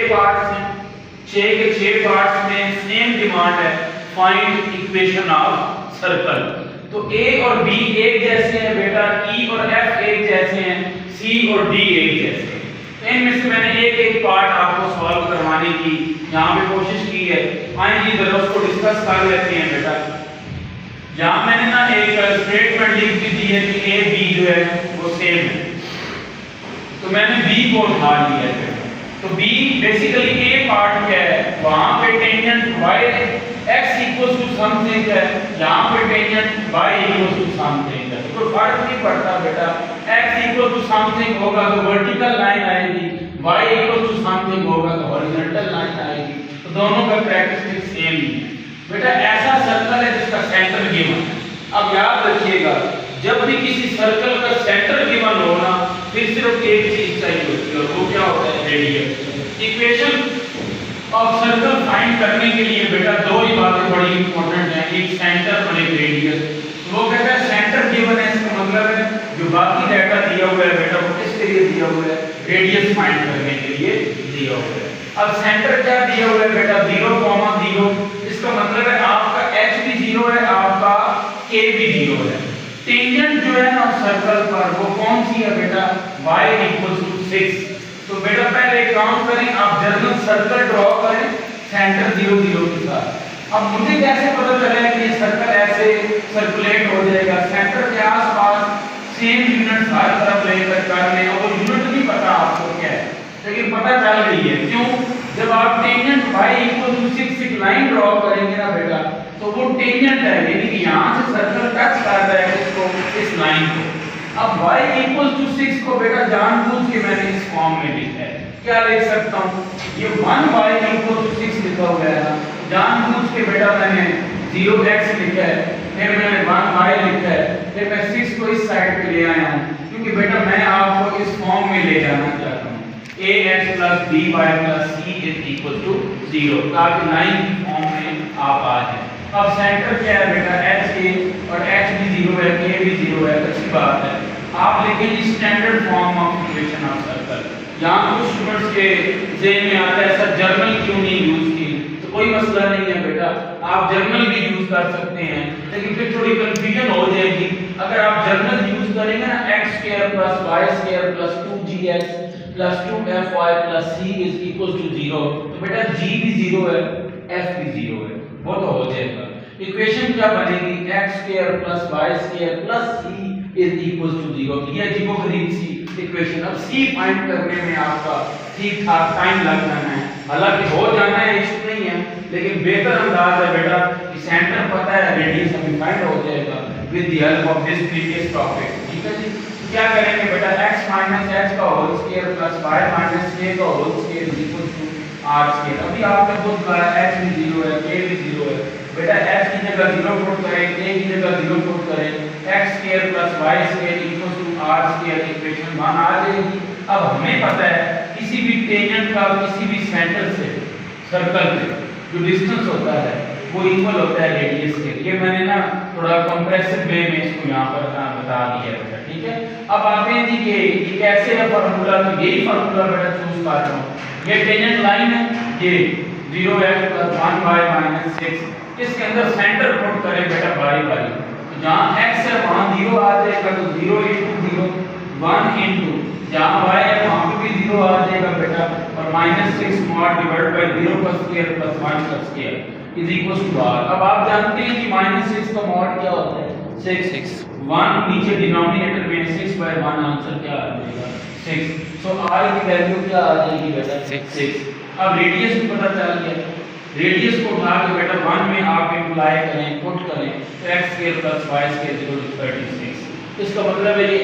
Parts हैं, 6 के 6 parts में सेम डिमांड है, फाइंड इक्वेशन ऑफ सर्कल। तो ए और बी एक जैसे हैं बेटा, ई और एफ एक जैसे हैं, सी और डी एक जैसे हैं। तो इनमें से मैंने एक एक पार्ट आपको सॉल्व करवाने की यहाँ पे कोशिश की है। आइए जी जरा उसको डिस्कस कर लेते हैं बेटा। यहाँ मैंने ना एक स्टेटमेंट लिख दी है कि ए बी जो है वो सेम है, तो मैंने बी को उठा लिया है। तो b बेसिकली a पार्ट क्या है, वहां पे tangent y x equals to something है, यहां पे tangent y equals to something है। तो फर्क नहीं पड़ता बेटा, x इक्वल टू समथिंग होगा तो वर्टिकल लाइन आएगी, y इक्वल टू समथिंग होगा तो हॉरिजॉन्टल लाइन आएगी। तो दोनों का कैरेक्टरिस्टिक सेम ही है बेटा। ऐसा सर्कल है जिसका सेंटर गिवन है। अब याद रखिएगा, जब भी किसी सर्कल का सेंटर गिवन हो ना, फिर सिर्फ एक चीज चाहिए होती है, वो क्या होता है, radius. Equation of circle find करने के लिए बेटा दो ही बातें बड़ी इंपॉर्टेंट हैं, एक सेंटर और एक रेडियस। वो कहता है सेंटर गिवन है, इसका मतलब है जो बाकी डाटा दिया हुआ है बेटा वो किसके लिए दिया हुआ है, रेडियस फाइंड करने के लिए दिया हुआ है। अब सेंटर क्या दिया हुआ है बेटा, 0,0। इसका मतलब है आपका h भी 0 है, आपका k भी 0 है। टेंजेंट जो है ना सर्कल पर वो कौन सी है बेटा, y इक्वल्स टू 6। तो बेटा पहले काउंट करें, आप जर्नल सर्कल ड्रॉ करें सेंटर 0 0 के साथ। अब मुझे कैसे पता चलेगा कि ये सर्कल ऐसे सर्कुलेट हो जाएगा, सेंटर के आसपास सेम यूनिट हर तरफ लेकर कर लें, और वो यूनिट नहीं पता आपको क्या है, लेकिन पता चल रही है। क्यों, जब आप टेंजेंट y इक्वल टू 6 एक लाइन ड्रॉ करेंगे ना बेटा, तो वो टेंजेंट है, यानी कि यहां से सर्कल टच कर रहा है इसको, इस लाइन को। अब y इक्वल टू 6 को बेटा जानबूझ के मैंने इस फॉर्म में लिखा है। क्या लिख सकता हूं, ये 1y इक्वल टू 6 लिखा हुआ है ना, जानबूझ के बेटा मैंने 0x लिखा है, फिर मैंने 1y लिखा है, फिर मैं 6 को इस साइड पे ले आया हूं, क्योंकि बेटा मैं आपको इस फॉर्म में ले जाना चाहता हूं, ax plus by plus c is equal to 0, ताकि लाइन की फॉर्म में आप आ जाए। अब सेंटर क्या है बेटा, h के, और h भी 0 है, k भी 0 है, अच्छी बात है। आप लिखेंगे standard form of equation of circle. यहाँ कुछ स्टूडेंट्स के ज़हन में आता है सर जर्नल क्यों नहीं यूज की, तो कोई मसला नहीं है बेटा, आप जर्नल भी यूज कर सकते हैं, लेकिन फिर थोड़ी कंफ्यूजन हो जाएगी। अगर आप जर्नल यूज करेंगे ना, x square plus y square plus 2gx plus 2fy plus c is equal to 0, तो बेटा g भी 0 है, f भी 0 है, वो तो हो जाएगा। इक्वेशन क्या बनेगी, x square plus y square plus c is equal to 0। ये अजीबोगरीब सी इक्वेशन। अब c फाइंड करने में आपका ठीक ठाक टाइम लग जाना है, हालांकि हो जाना है इशू नहीं है, लेकिन बेहतर अंदाज है बेटा कि सेंटर पता है, रेडियस अभी फाइंड हो जाएगा with the help of this previous topic. ठीक है जी, क्या करेंगे बेटा, x माइनस h का whole square plus y minus k का whole square is equal to r square. अभी आपने खुद कहा h भी 0 है, k भी 0 है, बेटा h की जगह 0 पुट करें, k की जगह 0 पुट करें, x square plus y square equal to r square, equation 1 आ जाएगी। अब हमें पता है किसी भी टेंजेंट का किसी भी सेंटर से सर्कल पे जो डिस्टेंस होता है वो इक्वल होता है रेडियस के। ये मैंने ना थोड़ा कंप्रेसिव वे में इसको यहाँ पर बता दिया है, ठीक है। अब आते हैं जी कि ये कैसे है फार्मूला, तो यही फार्मूला बेटा चूज कर रहा हूँ। ये टेंजेंट लाइन है, ये 0x plus 1y minus 6, इसके अंदर सेंटर पुट करें बेटा बारी बारी, तो जहाँ x है वहाँ 0 आ जाएगा, तो 0 into 0 1 into, जहाँ y है वहाँ पे भी 0 आ जाएगा बेटा, और -6 mod divided by 0 का स्क्वायर प्लस 1 का square is equal to r। अब आप जानते हैं कि -6 का mod क्या होता है, 6 1 नीचे डिनोमिनेटर में 6 by 1 आंसर क्या आ जाएगा 6, सो r की वैल्यू क्या आ जाएगी बेटा 6। अब रेडियस भी पता चल गया, रेडियस को उठा के बेटा 1 में आप इंप्लाई करें, पुट करें, तो x square plus y square equal to 36। इसका मतलब है ये